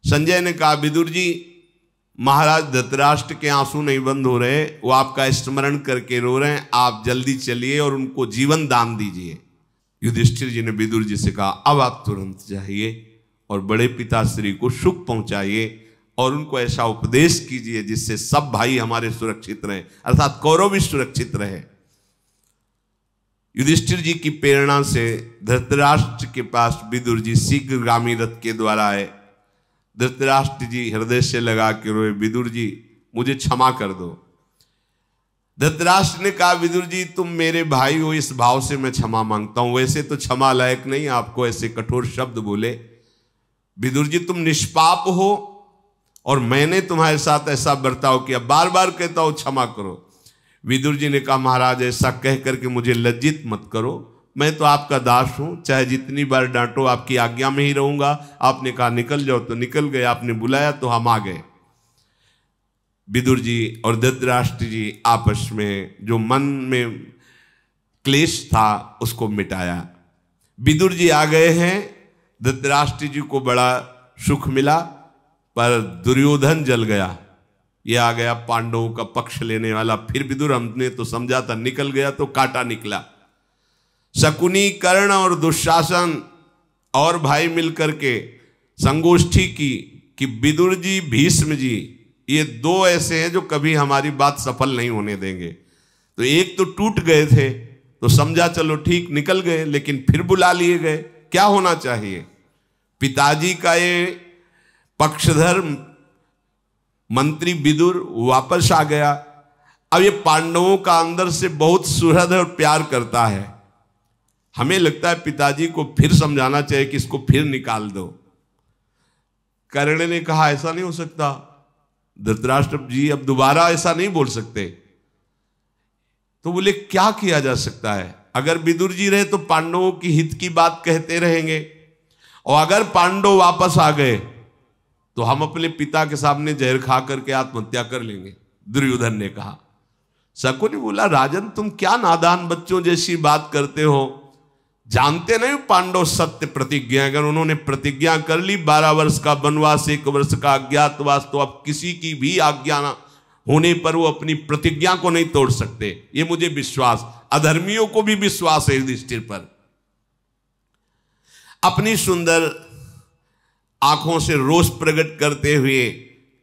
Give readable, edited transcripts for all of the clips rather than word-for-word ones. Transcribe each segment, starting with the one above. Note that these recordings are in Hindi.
संजय ने कहा, विदुर जी, महाराज धृतराष्ट्र के आंसू नहीं बंद हो रहे, वो आपका स्मरण करके रो रहे हैं, आप जल्दी चलिए और उनको जीवन दान दीजिए। युधिष्ठिर जी ने विदुर जी से कहा, अब आप तुरंत जाइए और बड़े पिताश्री को सुख पहुंचाइए और उनको ऐसा उपदेश कीजिए जिससे सब भाई हमारे सुरक्षित रहे, अर्थात कौरव भी सुरक्षित रहे। युधिष्ठिर जी की प्रेरणा से धृतराष्ट्र के पास विदुर जी शीघ्रगामी रथ के द्वारा आए। धृतराष्ट्र जी हृदय से लगा के रोए, विदुर जी मुझे क्षमा कर दो। धृतराष्ट्र ने कहा, विदुर जी तुम मेरे भाई हो, इस भाव से मैं क्षमा मांगता हूं, वैसे तो क्षमा लायक नहीं आपको ऐसे कठोर शब्द बोले। विदुर जी तुम निष्पाप हो और मैंने तुम्हारे साथ ऐसा बर्ताव किया, बार बार कहता हूं क्षमा करो। विदुर जी ने कहा, महाराज ऐसा कह करके मुझे लज्जित मत करो, मैं तो आपका दास हूं, चाहे जितनी बार डांटो आपकी आज्ञा में ही रहूंगा। आपने कहा निकल जाओ तो निकल गए, आपने बुलाया तो हम आ गए। विदुर जी और धृतराष्ट्र जी आपस में जो मन में क्लेश था उसको मिटाया। विदुर जी आ गए हैं, धृतराष्ट्र जी को बड़ा सुख मिला, पर दुर्योधन जल गया। ये आ गया पांडवों का पक्ष लेने वाला। फिर विदुर हमने तो समझा था निकल गया तो कांटा निकला। शकुनी, कर्ण और दुशासन और भाई मिलकर के संगोष्ठी की कि विदुर जी, भीष्म जी, ये दो ऐसे हैं जो कभी हमारी बात सफल नहीं होने देंगे। तो एक तो टूट गए थे तो समझा चलो ठीक निकल गए, लेकिन फिर बुला लिए गए। क्या होना चाहिए? पिताजी का ये पक्षधर मंत्री विदुर वापस आ गया। अब ये पांडवों का अंदर से बहुत सुहृद और प्यार करता है। हमें लगता है पिताजी को फिर समझाना चाहिए कि इसको फिर निकाल दो। कर्ण ने कहा ऐसा नहीं हो सकता, धृतराष्ट्र जी अब दोबारा ऐसा नहीं बोल सकते। तो बोले क्या किया जा सकता है? अगर विदुर जी रहे तो पांडवों की हित की बात कहते रहेंगे, और अगर पांडव वापस आ गए तो हम अपने पिता के सामने जहर खा करके आत्महत्या कर लेंगे, दुर्योधन ने कहा। शकुनी बोला, राजन तुम क्या नादान बच्चों जैसी बात करते हो, जानते नहीं पांडव सत्य प्रतिज्ञा, अगर उन्होंने प्रतिज्ञा कर ली 12 वर्ष का वनवास, 1 वर्ष का अज्ञातवास, तो अब किसी की भी आज्ञा ना होने पर वो अपनी प्रतिज्ञा को नहीं तोड़ सकते। ये मुझे विश्वास, अधर्मियों को भी विश्वास है युधिष्ठिर पर। अपनी सुंदर आंखों से रोष प्रकट करते हुए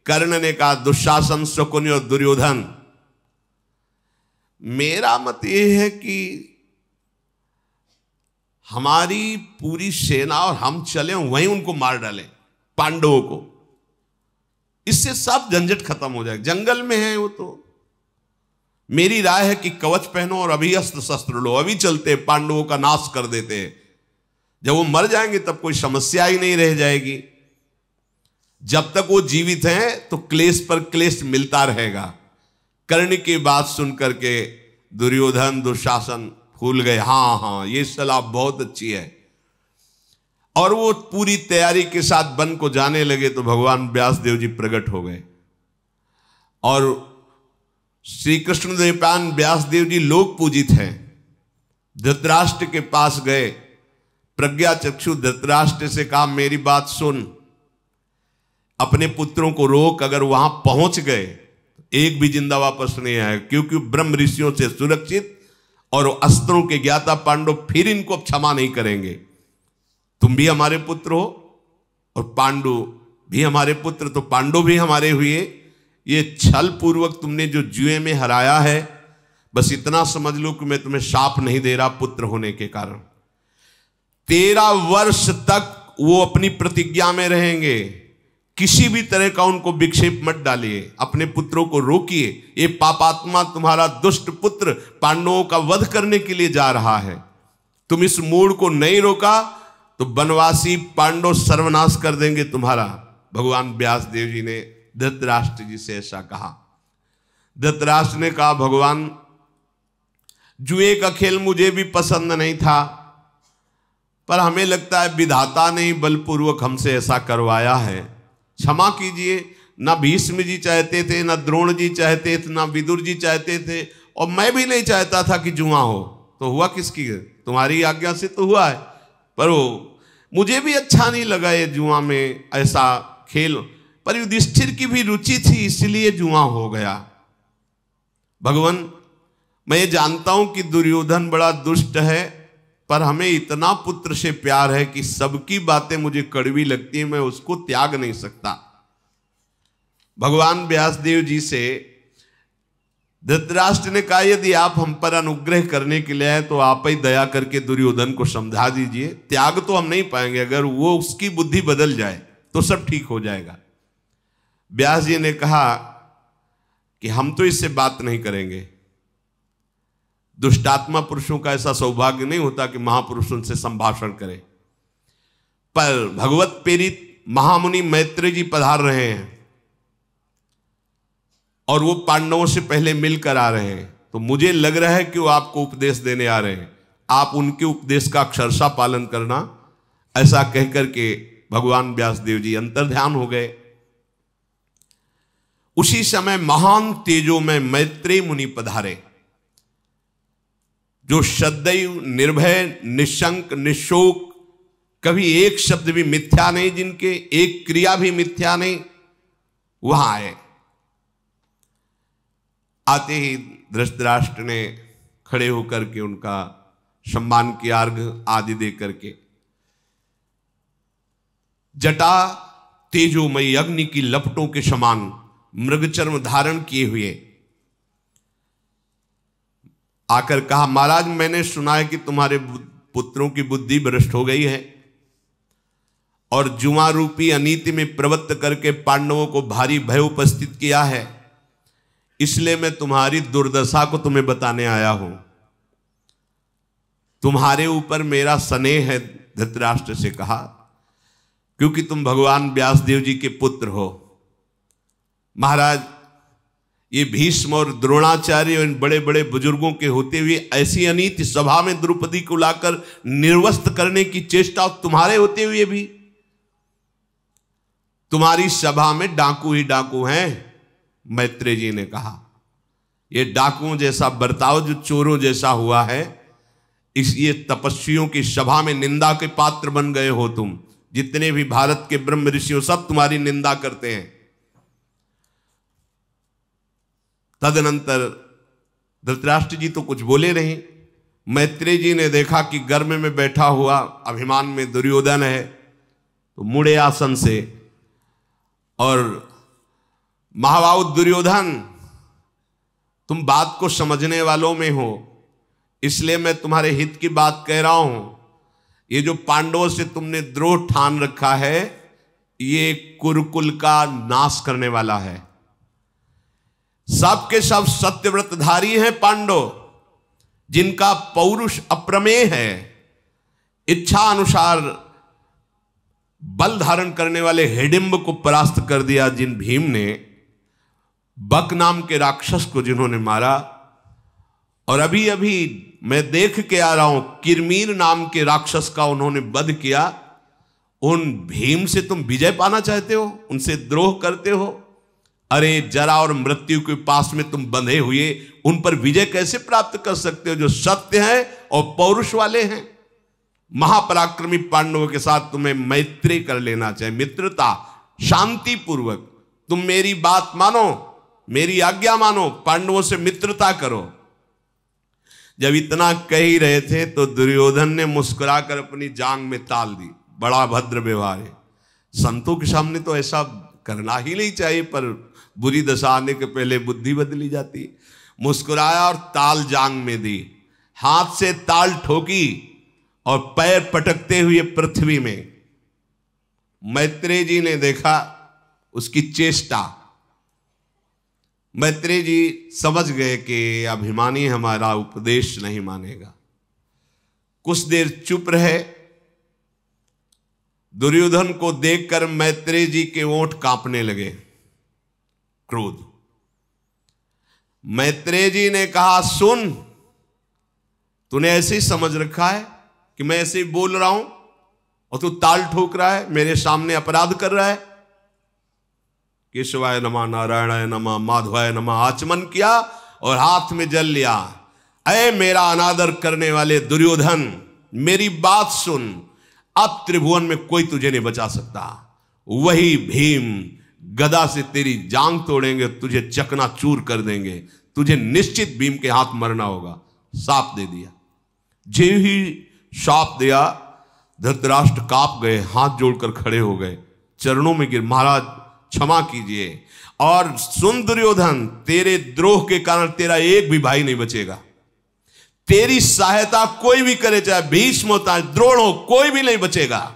कर्ण ने कहा, दुशासन, शकुनी और दुर्योधन, मेरा मत यह है कि हमारी पूरी सेना और हम चले वहीं उनको मार डालें, पांडवों को। इससे सब झंझट खत्म हो जाए। जंगल में है वो, तो मेरी राय है कि कवच पहनो और अभी अस्त्र शस्त्र लो, अभी चलते पांडवों का नाश कर देते हैं। जब वो मर जाएंगे तब कोई समस्या ही नहीं रह जाएगी। जब तक वो जीवित हैं तो क्लेश पर क्लेश मिलता रहेगा। कर्ण की बात सुनकर के दुर्योधन, दुशासन फूल गए। हाँ, ये सलाह बहुत अच्छी है। और वो पूरी तैयारी के साथ वन को जाने लगे तो भगवान व्यासदेव जी प्रकट हो गए। और श्री कृष्ण द्वैपायन व्यासदेव जी लोक पूजित हैं। धृतराष्ट्र के पास गए, प्रज्ञा चक्षु धृतराष्ट्र से कहा, मेरी बात सुन, अपने पुत्रों को रोक, अगर वहां पहुंच गए एक भी जिंदा वापस नहीं आए, क्योंकि ब्रह्म ऋषियों से सुरक्षित और अस्त्रों के ज्ञाता पांडव फिर इनको क्षमा नहीं करेंगे। तुम भी हमारे पुत्र हो और पांडु भी हमारे पुत्र, तो पांडव भी हमारे हुए। ये छल पूर्वक तुमने जो जुए में हराया है, बस इतना समझ लो कि मैं तुम्हें शाप नहीं दे रहा पुत्र होने के कारण। 13 वर्ष तक वो अपनी प्रतिज्ञा में रहेंगे। किसी भी तरह का उनको विक्षेप मत डालिए, अपने पुत्रों को रोकिए। ये पापात्मा तुम्हारा दुष्ट पुत्र पांडवों का वध करने के लिए जा रहा है। तुम इस मूड को नहीं रोका तो वनवासी पांडव सर्वनाश कर देंगे तुम्हारा। भगवान व्यासदेव जी ने धृतराष्ट्र जी से ऐसा कहा। धृतराष्ट्र ने कहा, भगवान जुए का खेल मुझे भी पसंद नहीं था, पर हमें लगता है विधाता ने बलपूर्वक हमसे ऐसा करवाया है। क्षमा कीजिए, ना भीष्म जी चाहते थे, ना द्रोण जी चाहते थे, ना विदुर जी चाहते थे, और मैं भी नहीं चाहता था कि जुआ हो। तो हुआ किसकी? तुम्हारी आज्ञा से तो हुआ है, पर वो मुझे भी अच्छा नहीं लगा ये जुआ में ऐसा खेल, पर युधिष्ठिर की भी रुचि थी, इसलिए जुआ हो गया। भगवान, मैं ये जानता हूं कि दुर्योधन बड़ा दुष्ट है, पर हमें इतना पुत्र से प्यार है कि सबकी बातें मुझे कड़वी लगती है, मैं उसको त्याग नहीं सकता। भगवान व्यासदेव जी से धृतराष्ट्र ने कहा, यदि आप हम पर अनुग्रह करने के लिए आए तो आप ही दया करके दुर्योधन को समझा दीजिए। त्याग तो हम नहीं पाएंगे, अगर वो उसकी बुद्धि बदल जाए तो सब ठीक हो जाएगा। व्यास जी ने कहा कि हम तो इससे बात नहीं करेंगे। दुष्टात्मा पुरुषों का ऐसा सौभाग्य नहीं होता कि महापुरुष उनसे संभाषण करे। पर भगवत प्रेरित महामुनि मैत्री जी पधार रहे हैं और वो पांडवों से पहले मिलकर आ रहे हैं, तो मुझे लग रहा है कि वो आपको उपदेश देने आ रहे हैं, आप उनके उपदेश का अक्षरशः पालन करना। ऐसा कहकर के भगवान व्यासदेव जी अंतर्ध्यान हो गए। उसी समय महान तेजो में मैत्रेय मुनि पधारे, जो सदैव निर्भय, निशंक, निशोक, कभी एक शब्द भी मिथ्या नहीं, जिनके एक क्रिया भी मिथ्या नहीं, वहां आए। आते ही धृतराष्ट्र ने खड़े होकर के उनका सम्मान किया, अर्घ्य आदि दे करके। जटा तेजोमयी अग्नि की लपटों के समान मृगचर्म धारण किए हुए आकर कहा, महाराज, मैंने सुना है कि तुम्हारे पुत्रों की बुद्धि भ्रष्ट हो गई है और जुआ रूपी अनीति में प्रवृत्त करके पांडवों को भारी भय उपस्थित किया है, इसलिए मैं तुम्हारी दुर्दशा को तुम्हें बताने आया हूं। तुम्हारे ऊपर मेरा स्नेह है, धृतराष्ट्र से कहा, क्योंकि तुम भगवान व्यासदेव जी के पुत्र हो। महाराज, ये भीष्म और द्रोणाचार्य इन बड़े बड़े बुजुर्गों के होते हुए ऐसी अनीति सभा में द्रौपदी को लाकर निर्वस्त करने की चेष्टा तुम्हारे होते हुए भी, तुम्हारी सभा में डाकू ही डाकू हैं। मैत्रेय जी ने कहा, ये डाकुओं जैसा बर्ताव जो चोरों जैसा हुआ है, इस ये तपस्वियों की सभा में निंदा के पात्र बन गए हो तुम। जितने भी भारत के ब्रह्म ऋषियों सब तुम्हारी निंदा करते हैं। तदनंतर धृतराष्ट्र जी तो कुछ बोले नहीं। मैत्रेय जी ने देखा कि गर्भ में बैठा हुआ अभिमान में दुर्योधन है, तो मुड़े आसन से और महाबाहु दुर्योधन, तुम बात को समझने वालों में हो, इसलिए मैं तुम्हारे हित की बात कह रहा हूं। ये जो पांडवों से तुमने द्रोह ठान रखा है, ये कुरुकुल का नाश करने वाला है। सबके सब सत्यव्रतधारी हैं पांडव, जिनका पौरुष अप्रमेय है। इच्छा अनुसार बल धारण करने वाले हिडिंब को परास्त कर दिया जिन भीम ने, बक नाम के राक्षस को जिन्होंने मारा, और अभी अभी मैं देख के आ रहा हूं किरमीर नाम के राक्षस का उन्होंने वध किया। उन भीम से तुम विजय पाना चाहते हो, उनसे द्रोह करते हो। अरे जरा और मृत्यु के पास में तुम बंधे हुए उन पर विजय कैसे प्राप्त कर सकते हो, जो सत्य है और पौरुष वाले हैं। महापराक्रमी पांडवों के साथ तुम्हें मैत्री कर लेना चाहिए, मित्रता, शांति पूर्वक। तुम मेरी बात मानो, मेरी आज्ञा मानो, पांडवों से मित्रता करो। जब इतना कह ही रहे थे तो दुर्योधन ने मुस्कुराकर अपनी जांग में ताल दी। बड़ा भद्र व्यवहार है। संतों के सामने तो ऐसा करना ही नहीं चाहिए, पर बुरी दशा आने के पहले बुद्धि बदली जाती है। मुस्कुराया और ताल जांग में दी, हाथ से ताल ठोकी और पैर पटकते हुए पृथ्वी में। मैत्रेय जी ने देखा उसकी चेष्टा। मैत्रेय जी समझ गए कि अभिमानी हमारा उपदेश नहीं मानेगा। कुछ देर चुप रहे। दुर्योधन को देखकर मैत्रेय जी के ओंठ कांपने लगे, क्रोध। मैत्रेय जी ने कहा, सुन, तूने ऐसे ही समझ रखा है कि मैं ऐसे ही बोल रहा हूं और तू ताल ठोक रहा है, मेरे सामने अपराध कर रहा है। केशवाय नमः, नारायणाय नमः, माधवाय नमः आचमन किया और हाथ में जल लिया। अय मेरा अनादर करने वाले दुर्योधन, मेरी बात सुन। अब त्रिभुवन में कोई तुझे नहीं बचा सकता। वही भीम गदा से तेरी जांग तोड़ेंगे, तुझे चकनाचूर कर देंगे, तुझे निश्चित भीम के हाथ मरना होगा। साप दे दिया। जे ही शाप दिया, धृतराष्ट्र कांप गए, हाथ जोड़कर खड़े हो गए, चरणों में गिर, महाराज क्षमा कीजिए, और सुन दुर्योधन, तेरे द्रोह के कारण तेरा एक भी भाई नहीं बचेगा। तेरी सहायता कोई भी करे, चाहे भीष्म होता है, द्रोण हो, कोई भी नहीं बचेगा।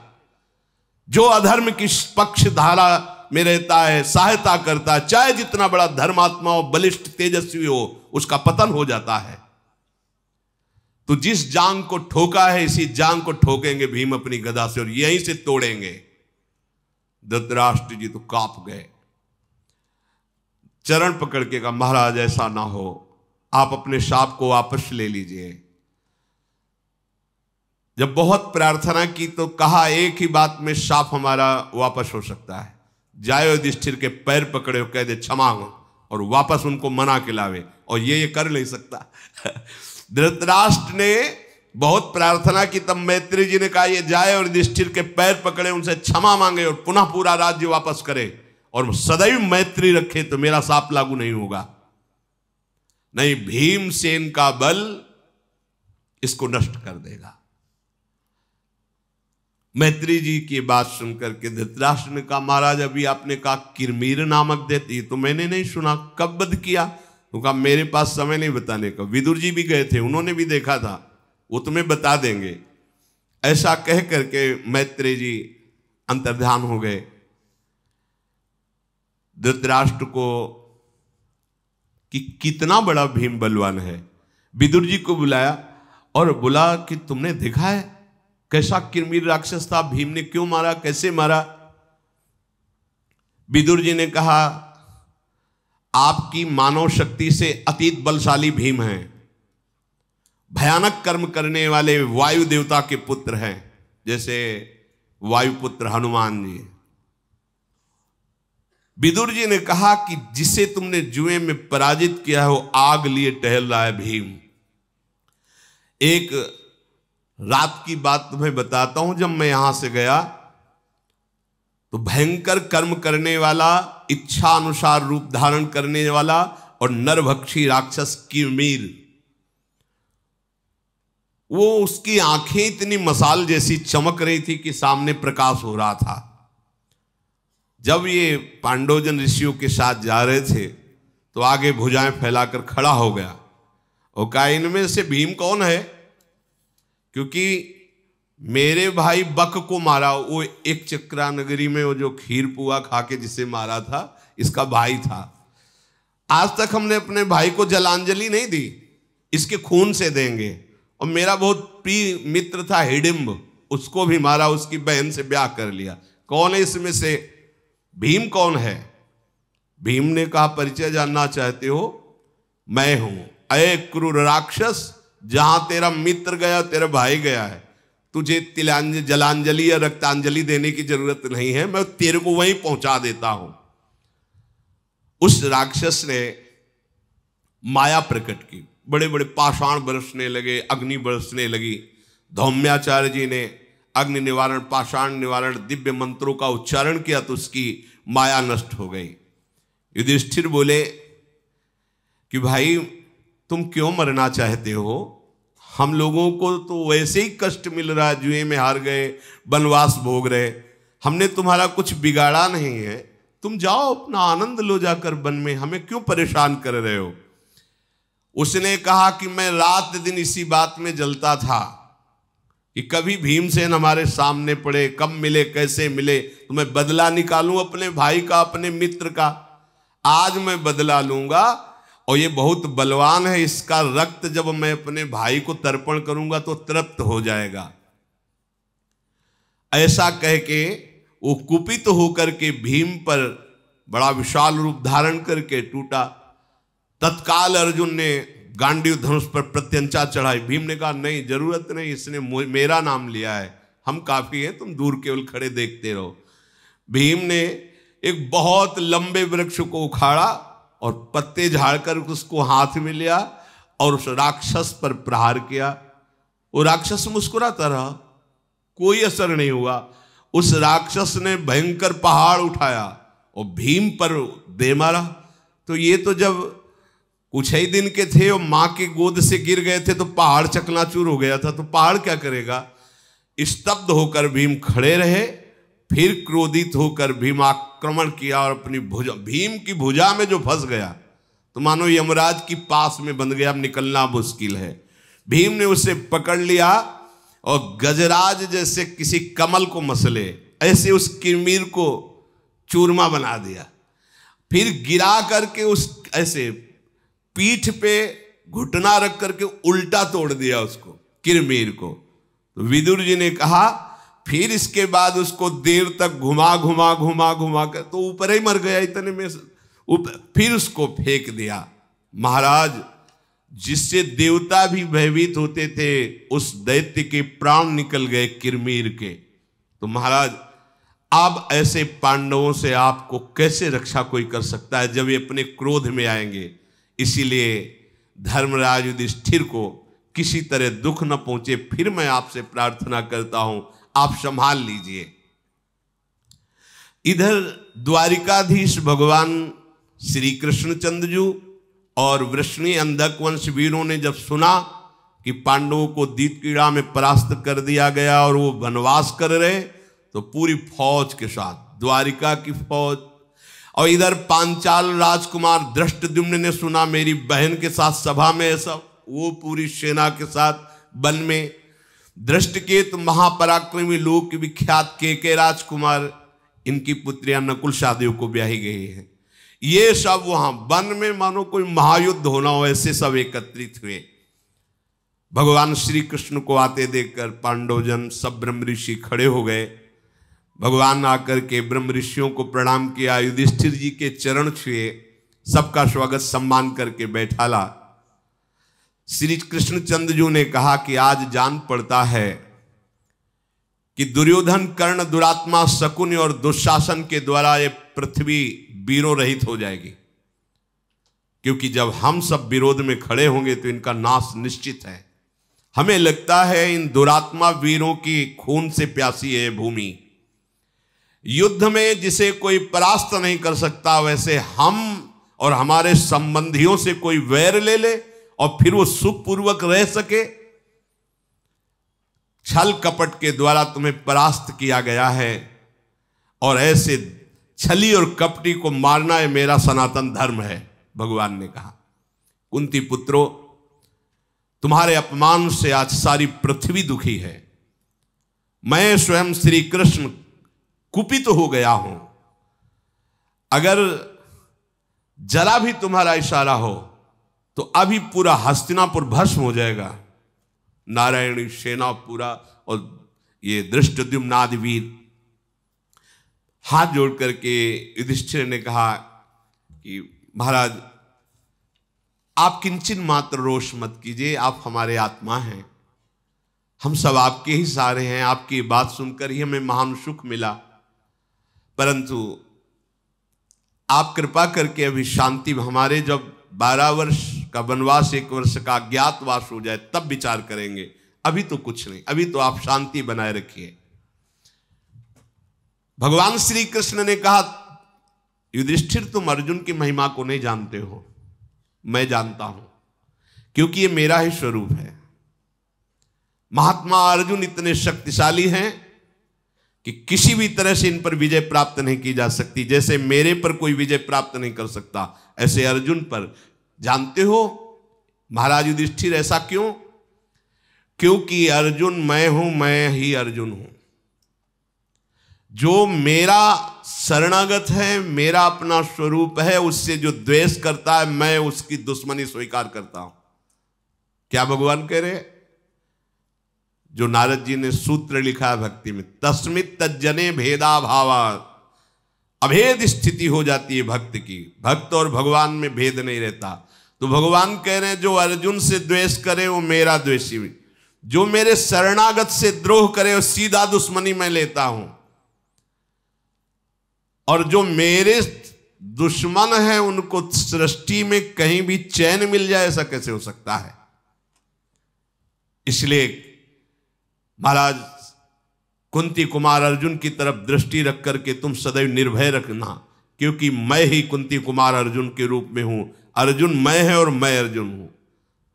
जो अधर्म की पक्ष धारा में रहता है, सहायता करता है, चाहे जितना बड़ा धर्मात्मा हो, बलिष्ठ तेजस्वी हो, उसका पतन हो जाता है। तो जिस जांग को ठोका है, इसी जांग को ठोकेंगे भीम अपनी गदा से, और यहीं से तोड़ेंगे। धृतराष्ट्र जी तो कांप गए, चरण पकड़ के कहा, महाराज ऐसा ना हो, आप अपने शाप को वापस ले लीजिए। जब बहुत प्रार्थना की तो कहा, एक ही बात में शाप हमारा वापस हो सकता है। जाए युधिष्ठिर के पैर पकड़े और कह दे क्षमा हो, और वापस उनको मना के लावे, और ये कर नहीं सकता। धृतराष्ट्र ने बहुत प्रार्थना की, तब मैत्री जी ने कहा ये जाए और युधिष्ठिर के पैर पकड़े, उनसे क्षमा मांगे और पुनः पूरा राज्य वापस करे, और सदैव मैत्री रखे, तो मेरा शाप लागू नहीं होगा। नहीं, भीमसेन का बल इसको नष्ट कर देगा। मैत्री जी की बात सुनकर के धृतराष्ट्र ने कहा, महाराज अभी आपने कहा किरमीर नामक दैत्य, ये तो मैंने नहीं सुना, कब वध किया? तो कहा मेरे पास समय नहीं बताने का। विदुर जी भी गए थे, उन्होंने भी देखा था, वो तुम्हें बता देंगे। ऐसा कह करके मैत्री जी अंतर्ध्यान हो गए। धृतराष्ट्र को कि कितना बड़ा भीम बलवान है, विदुर जी को बुलाया और बोला कि तुमने देखा है कैसा किरमीर राक्षस था, भीम ने क्यों मारा, कैसे मारा? विदुर जी ने कहा, आपकी मानव शक्ति से अतीत बलशाली भीम हैं, भयानक कर्म करने वाले वायु देवता के पुत्र हैं, जैसे वायुपुत्र हनुमान जी। विदुर जी ने कहा कि जिसे तुमने जुए में पराजित किया है, वो आग लिए टहल रहा है भीम। एक रात की बात तुम्हें बताता हूं, जब मैं यहां से गया तो भयंकर कर्म करने वाला, इच्छा अनुसार रूप धारण करने वाला और नरभक्षी राक्षस किरमीर, वो उसकी आंखें इतनी मसाल जैसी चमक रही थी कि सामने प्रकाश हो रहा था। जब ये पांडवजन ऋषियों के साथ जा रहे थे तो आगे भुजाएं फैलाकर खड़ा हो गया और कहा, इनमें से भीम कौन है? क्योंकि मेरे भाई बक को मारा, वो एक चक्रा नगरी में वो जो खीर पुआ खा के जिसे मारा था, इसका भाई था। आज तक हमने अपने भाई को जलांजलि नहीं दी, इसके खून से देंगे। और मेरा बहुत प्रिय मित्र था हिडिंब, उसको भी मारा, उसकी बहन से ब्याह कर लिया। कौन है इसमें से? भीम कौन है? भीम ने कहा, परिचय जानना चाहते हो? मैं हूं, अये क्रूर राक्षस, जहां तेरा मित्र गया तेरा भाई गया है, तुझे जलांजलि या रक्तांजलि देने की जरूरत नहीं है, मैं तेरे को वहीं पहुंचा देता हूं। उस राक्षस ने माया प्रकट की, बड़े बड़े पाषाण बरसने लगे, अग्नि बरसने लगी। धौम्याचार्य जी ने अग्नि निवारण, पाषाण निवारण दिव्य मंत्रों का उच्चारण किया तो उसकी माया नष्ट हो गई। युधिष्ठिर बोले कि भाई तुम क्यों मरना चाहते हो? हम लोगों को तो वैसे ही कष्ट मिल रहा है, जुए में हार गए, वनवास भोग रहे, हमने तुम्हारा कुछ बिगाड़ा नहीं है, तुम जाओ अपना आनंद लो जाकर वन में, हमें क्यों परेशान कर रहे हो? उसने कहा कि मैं रात दिन इसी बात में जलता था कि कभी भीमसेन हमारे सामने पड़े, कब मिले, कैसे मिले, तो मैं बदला निकालूं अपने भाई का, अपने मित्र का। आज मैं बदला लूंगा, और ये बहुत बलवान है, इसका रक्त जब मैं अपने भाई को तर्पण करूंगा तो तृप्त हो जाएगा। ऐसा कह के वो कुपित होकर के भीम पर बड़ा विशाल रूप धारण करके टूटा। तत्काल अर्जुन ने गांडीव धनुष पर प्रत्यंचा चढ़ाई। भीम ने कहा, नहीं, जरूरत नहीं, इसने मेरा नाम लिया है, हम काफी हैं, तुम दूर केवल खड़े देखते रहो। भीम ने एक बहुत लंबे वृक्ष को उखाड़ा और पत्ते झाड़कर उसको हाथ में लिया और उस राक्षस पर प्रहार किया। वो राक्षस मुस्कुराता रहा, कोई असर नहीं हुआ। उस राक्षस ने भयंकर पहाड़ उठाया और भीम पर दे मारा। तो ये तो जब कुछ ही दिन के थे और मां के गोद से गिर गए थे तो पहाड़ चकनाचूर हो गया था, तो पहाड़ क्या करेगा। स्तब्ध होकर भीम खड़े रहे, फिर क्रोधित होकर भीम आक्रमण किया और अपनी भुजा, भीम की भुजा में जो फंस गया तो मानो यमराज की पास में बंध गया, अब निकलना मुश्किल है। भीम ने उसे पकड़ लिया और गजराज जैसे किसी कमल को मसले ऐसे उस किरमीर को चूरमा बना दिया, फिर गिरा करके उस ऐसे पीठ पे घुटना रख करके उल्टा तोड़ दिया उसको, किरमीर को। तो विदुर जी ने कहा फिर इसके बाद उसको देर तक घुमा घुमा घुमा घुमा कर तो ऊपर ही मर गया, इतने में फिर उसको फेंक दिया। महाराज, जिससे देवता भी भयभीत होते थे उस दैत्य के प्राण निकल गए किरमीर के। तो महाराज, अब ऐसे पांडवों से आपको कैसे रक्षा कोई कर सकता है जब ये अपने क्रोध में आएंगे। इसीलिए धर्मराज युधिष्ठिर को किसी तरह दुख न पहुंचे, फिर मैं आपसे प्रार्थना करता हूं आप संभाल लीजिए। इधर द्वारिकाधीश भगवान श्री कृष्णचंद्र जी और वृष्णि अंधक वंश वीरों ने जब सुना कि पांडवों को दीपक्रीड़ा में परास्त कर दिया गया और वो वनवास कर रहे, तो पूरी फौज के साथ द्वारिका की फौज, और इधर पांचाल राजकुमार धृष्टद्युम्न ने सुना मेरी बहन के साथ सभा में ऐसा, वो पूरी सेना के साथ वन में। धृष्टकेतु महापराक्रमी लोक विख्यात के राजकुमार, इनकी पुत्रियां नकुल सहदेव को ब्याही गई हैं। ये सब वहां वन में मानो कोई महायुद्ध होना हो ऐसे सब एकत्रित हुए। भगवान श्री कृष्ण को आते देखकर पांडवजन सब ब्रह्म ऋषि खड़े हो गए। भगवान आकर के ब्रह्म ऋषियों को प्रणाम किया, युधिष्ठिर जी के चरण छुए, सबका स्वागत सम्मान करके बैठाला। श्री कृष्णचंद्र जी ने कहा कि आज जान पड़ता है कि दुर्योधन, कर्ण, दुरात्मा, शकुनि और दुशासन के द्वारा ये पृथ्वी वीरों रहित हो जाएगी, क्योंकि जब हम सब विरोध में खड़े होंगे तो इनका नाश निश्चित है। हमें लगता है इन दुरात्मा वीरों की खून से प्यासी है भूमि। युद्ध में जिसे कोई परास्त नहीं कर सकता, वैसे हम और हमारे संबंधियों से कोई वैर ले ले और फिर वो सुखपूर्वक रह सके। छल कपट के द्वारा तुम्हें परास्त किया गया है और ऐसे छली और कपटी को मारना है मेरा सनातन धर्म है, भगवान ने कहा। कुंती पुत्रों, तुम्हारे अपमान से आज सारी पृथ्वी दुखी है। मैं स्वयं श्री कृष्ण कुपित हो गया हूं। अगर जरा भी तुम्हारा इशारा हो तो अभी पूरा हस्तिनापुर भस्म हो जाएगा। नारायणी सेना पूरा और ये धृष्टद्युम्न आदि वीर हाथ जोड़ करके युधिष्ठिर ने कहा कि महाराज, आप किंचन मात्र रोष मत कीजिए, आप हमारे आत्मा हैं, हम सब आपके ही सारे हैं। आपकी बात सुनकर ही हमें महान सुख मिला, परंतु आप कृपा करके अभी शांति, हमारे जब 12 वर्ष का वनवास, 1 वर्ष का अज्ञातवास हो जाए तब विचार करेंगे, अभी तो कुछ नहीं, अभी तो आप शांति बनाए रखिए। भगवान श्री कृष्ण ने कहा, युधिष्ठिर, तुम अर्जुन की महिमा को नहीं जानते हो, मैं जानता हूं, क्योंकि ये मेरा ही स्वरूप है। महात्मा अर्जुन इतने शक्तिशाली हैं कि किसी भी तरह से इन पर विजय प्राप्त नहीं की जा सकती। जैसे मेरे पर कोई विजय प्राप्त नहीं कर सकता, ऐसे अर्जुन पर। जानते हो महाराज युधिष्ठिर, ऐसा क्यों? क्योंकि अर्जुन मैं हूं, मैं ही अर्जुन हूं। जो मेरा शरणागत है, मेरा अपना स्वरूप है, उससे जो द्वेष करता है मैं उसकी दुश्मनी स्वीकार करता हूं। क्या भगवान कह रहे? जो नारद जी ने सूत्र लिखा है भक्ति में, तस्मित तज्जने भेदा भावा, अभेद स्थिति हो जाती है भक्त की। भक्त और भगवान में भेद नहीं रहता। तो भगवान कह रहे हैं जो अर्जुन से द्वेष करे वो मेरा द्वेषी, जो मेरे शरणागत से द्रोह करे वो सीधा दुश्मनी मैं लेता हूं, और जो मेरे दुश्मन है उनको सृष्टि में कहीं भी चैन मिल जाए, ऐसा कैसे हो सकता है? इसलिए महाराज कुंती कुमार अर्जुन की तरफ दृष्टि रख करके तुम सदैव निर्भय रखना, क्योंकि मैं ही कुंती कुमार अर्जुन के रूप में हूं। अर्जुन मैं है और मैं अर्जुन हूं।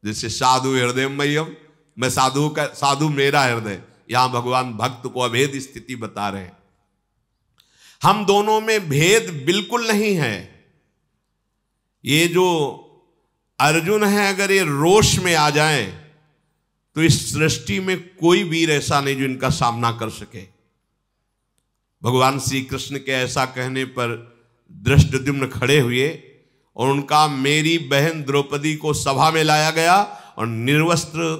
जैसे साधु हृदय मय्यम, मैं साधु मेरा हृदय, यहां भगवान भक्त को अभेद स्थिति बता रहे हैं। हम दोनों में भेद बिल्कुल नहीं है। ये जो अर्जुन है, अगर ये रोष में आ जाए तो इस सृष्टि में कोई वीर ऐसा नहीं जो इनका सामना कर सके। भगवान श्री कृष्ण के ऐसा कहने पर धृष्टद्युम्न खड़े हुए और उनका मेरी बहन द्रौपदी को सभा में लाया गया और निर्वस्त्र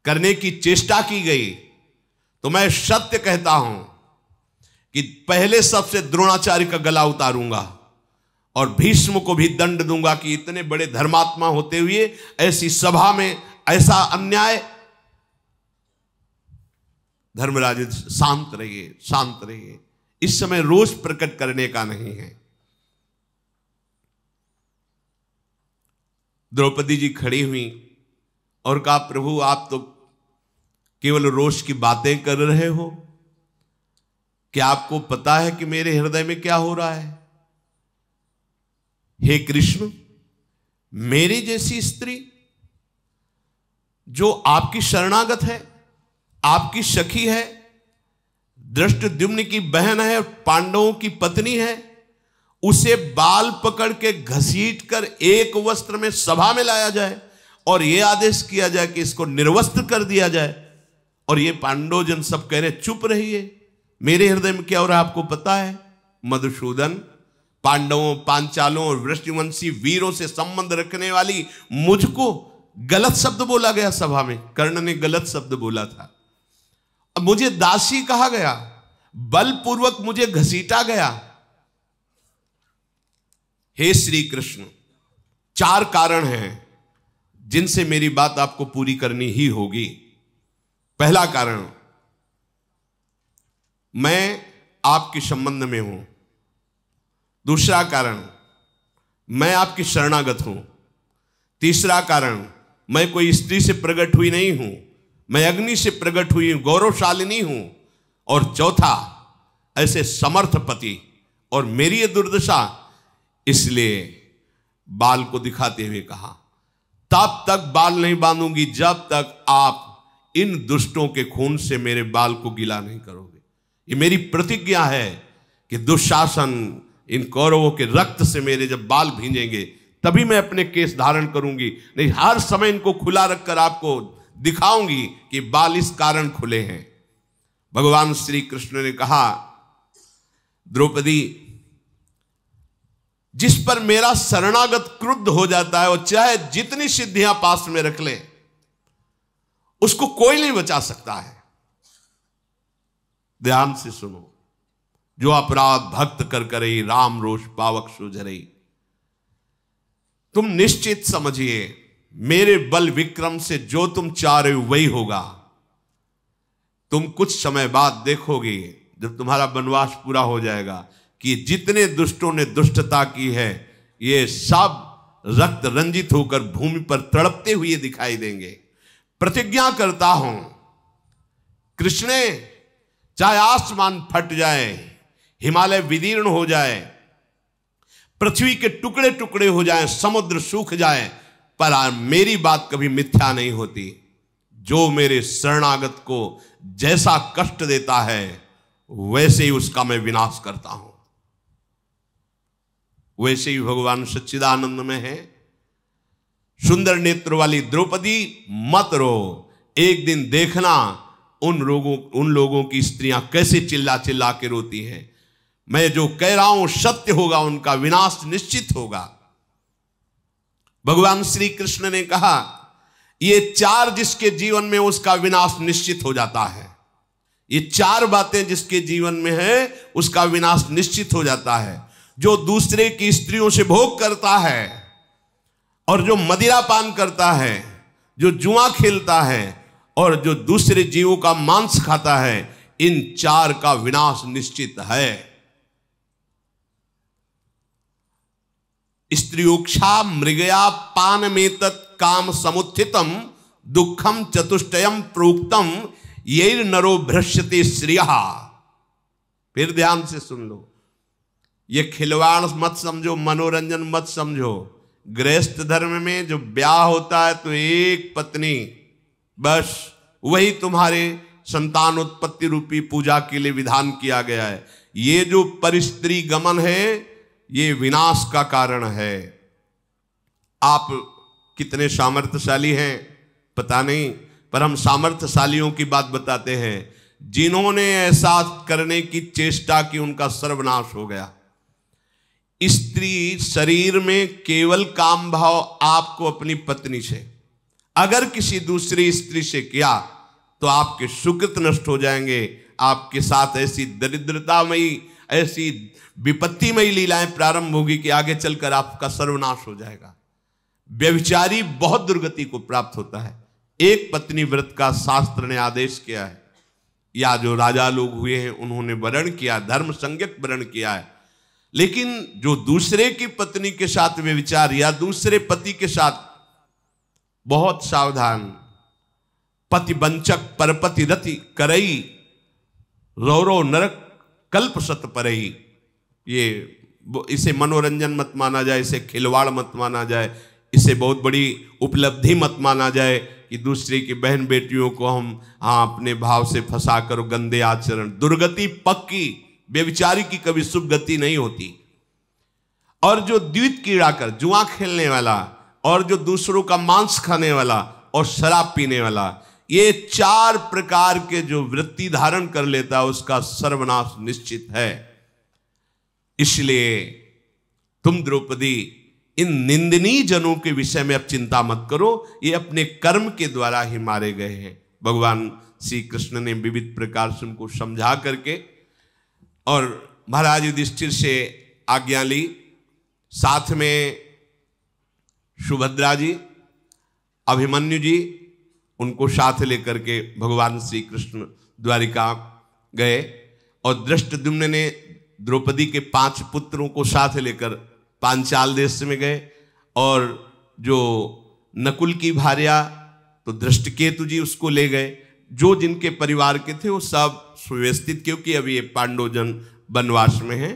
करने की चेष्टा की गई, तो मैं सत्य कहता हूं कि पहले सबसे द्रोणाचार्य का गला उतारूंगा और भीष्म को भी दंड दूंगा कि इतने बड़े धर्मात्मा होते हुए ऐसी सभा में ऐसा अन्याय। धर्मराज शांत रहिए, शांत रहिए, इस समय रोष प्रकट करने का नहीं है। द्रौपदी जी खड़ी हुई और कहा, प्रभु आप तो केवल रोष की बातें कर रहे हो, क्या आपको पता है कि मेरे हृदय में क्या हो रहा है? हे कृष्ण, मेरी जैसी स्त्री जो आपकी शरणागत है, आपकी सखी है, धृष्टद्युम्न की बहन है, पांडवों की पत्नी है, उसे बाल पकड़ के घसीट कर एक वस्त्र में सभा में लाया जाए और यह आदेश किया जाए कि इसको निर्वस्त्र कर दिया जाए, और ये पांडव जन सब कह रहे चुप रहिए, मेरे हृदय में क्या हो रहा है आपको पता है? मधुसूदन, पांडवों, पांचालों और वृष्टिवंशी वीरों से संबंध रखने वाली मुझको गलत शब्द बोला गया सभा में। कर्ण ने गलत शब्द बोला था। अब मुझे दासी कहा गया, बलपूर्वक मुझे घसीटा गया। हे श्री कृष्ण, 4 कारण हैं जिनसे मेरी बात आपको पूरी करनी ही होगी। पहला कारण, मैं आपके संबंध में हूं। दूसरा कारण, मैं आपकी शरणागत हूं। तीसरा कारण, मैं कोई स्त्री से प्रकट हुई नहीं हूं, मैं अग्नि से प्रकट हुई हूं, गौरवशालिनी हूं। और चौथा, ऐसे समर्थ पति और मेरी ये दुर्दशा, इसलिए बाल को दिखाते हुए कहा, तब तक बाल नहीं बांधूंगी जब तक आप इन दुष्टों के खून से मेरे बाल को गीला नहीं करोगे। ये मेरी प्रतिज्ञा है कि दुशासन, इन कौरवों के रक्त से मेरे जब बाल भींजेंगे तभी मैं अपने केस धारण करूंगी, नहीं हर समय इनको खुला रखकर आपको दिखाऊंगी कि बाल इस कारण खुले हैं। भगवान श्री कृष्ण ने कहा, द्रौपदी, जिस पर मेरा शरणागत क्रुद्ध हो जाता है और चाहे जितनी सिद्धियां पास में रख ले, उसको कोई नहीं बचा सकता है। ध्यान से सुनो, जो अपराध भक्त कर करई, राम रोष पावक सुझरई। तुम निश्चित समझिए, मेरे बल विक्रम से जो तुम चाह रहे हो वही होगा। तुम कुछ समय बाद देखोगे, जब तुम्हारा वनवास पूरा हो जाएगा, कि जितने दुष्टों ने दुष्टता की है, ये सब रक्त रंजित होकर भूमि पर तड़पते हुए दिखाई देंगे। प्रतिज्ञा करता हूं, कृष्णे, चाहे आसमान फट जाए, हिमालय विदीर्ण हो जाए, पृथ्वी के टुकड़े टुकड़े हो जाएं, समुद्र सूख जाए, पर मेरी बात कभी मिथ्या नहीं होती। जो मेरे शरणागत को जैसा कष्ट देता है, वैसे ही उसका मैं विनाश करता हूं। वैसे ही भगवान सच्चिदानंद में है। सुंदर नेत्र वाली द्रौपदी, मत रो, एक दिन देखना उन लोगों की स्त्रियां कैसे चिल्ला चिल्ला के रोती हैं। मैं जो कह रहा हूं सत्य होगा, उनका विनाश निश्चित होगा। भगवान श्री कृष्ण ने कहा, ये 4 जिसके जीवन में, उसका विनाश निश्चित हो जाता है। ये 4 बातें जिसके जीवन में है, उसका विनाश निश्चित हो जाता है। जो दूसरे की स्त्रियों से भोग करता है, और जो मदिरा पान करता है, जो जुआ खेलता है, और जो दूसरे जीवों का मांस खाता है, इन 4 का विनाश निश्चित है। स्त्रियोक्षा मृगया पान में तत् काम समुत्थितम दुखम चतुष्टयम प्रोक्तम ये नरो भ्रश्यते श्रियः। फिर ध्यान से सुन लो, ये खिलवाड़ मत समझो, मनोरंजन मत समझो। गृहस्थ धर्म में जो ब्याह होता है तो एक पत्नी, बस वही तुम्हारे संतान उत्पत्ति रूपी पूजा के लिए विधान किया गया है। ये जो परिस्त्री गमन है ये विनाश का कारण है। आप कितने सामर्थ्यशाली हैं पता नहीं, पर हम सामर्थ्यशालियों की बात बताते हैं। जिन्होंने ऐसा करने की चेष्टा की उनका सर्वनाश हो गया। स्त्री शरीर में केवल काम भाव आपको अपनी पत्नी से, अगर किसी दूसरी स्त्री से किया तो आपके सुकृत नष्ट हो जाएंगे। आपके साथ ऐसी दरिद्रतामयी, ऐसी विपत्तिमयी लीलाएं प्रारंभ होगी कि आगे चलकर आपका सर्वनाश हो जाएगा। व्यभिचारी बहुत दुर्गति को प्राप्त होता है। एक पत्नी व्रत का शास्त्र ने आदेश किया है, या जो राजा लोग हुए हैं उन्होंने वर्ण किया, धर्म संज्ञक वर्ण किया है। लेकिन जो दूसरे की पत्नी के साथ व्यभिचार या दूसरे पति के साथ, बहुत सावधान। पति वंचक परपति रति करई, रौरव नरक कल्प सत परई। ये इसे मनोरंजन मत माना जाए, इसे खिलवाड़ मत माना जाए, इसे बहुत बड़ी उपलब्धि मत माना जाए कि दूसरे की बहन बेटियों को हम अपने भाव से फंसा कर गंदे आचरण। दुर्गति पक्की, व्यभिचारी की कभी शुभ गति नहीं होती। और जो द्वित कीड़ा कर, जुआ खेलने वाला, और जो दूसरों का मांस खाने वाला और शराब पीने वाला, ये 4 प्रकार के जो वृत्ति धारण कर लेता है उसका सर्वनाश निश्चित है। इसलिए तुम द्रौपदी इन निंदनीय जनों के विषय में अब चिंता मत करो, ये अपने कर्म के द्वारा ही मारे गए हैं। भगवान श्री कृष्ण ने विविध प्रकार से उनको समझा करके और महाराज युधिष्ठिर से आज्ञा ली। साथ में सुभद्रा जी, अभिमन्यु जी, उनको साथ लेकर के भगवान श्री कृष्ण द्वारिका गए। और धृष्टद्युम्न ने द्रौपदी के 5 पुत्रों को साथ लेकर पांचाल देश में गए। और जो नकुल की भार्या तो धृष्टकेतु जी, उसको ले गए। जो जिनके परिवार के थे वो सब सुव्यवस्थित, क्योंकि अभी ये पांडवजन वनवास में हैं,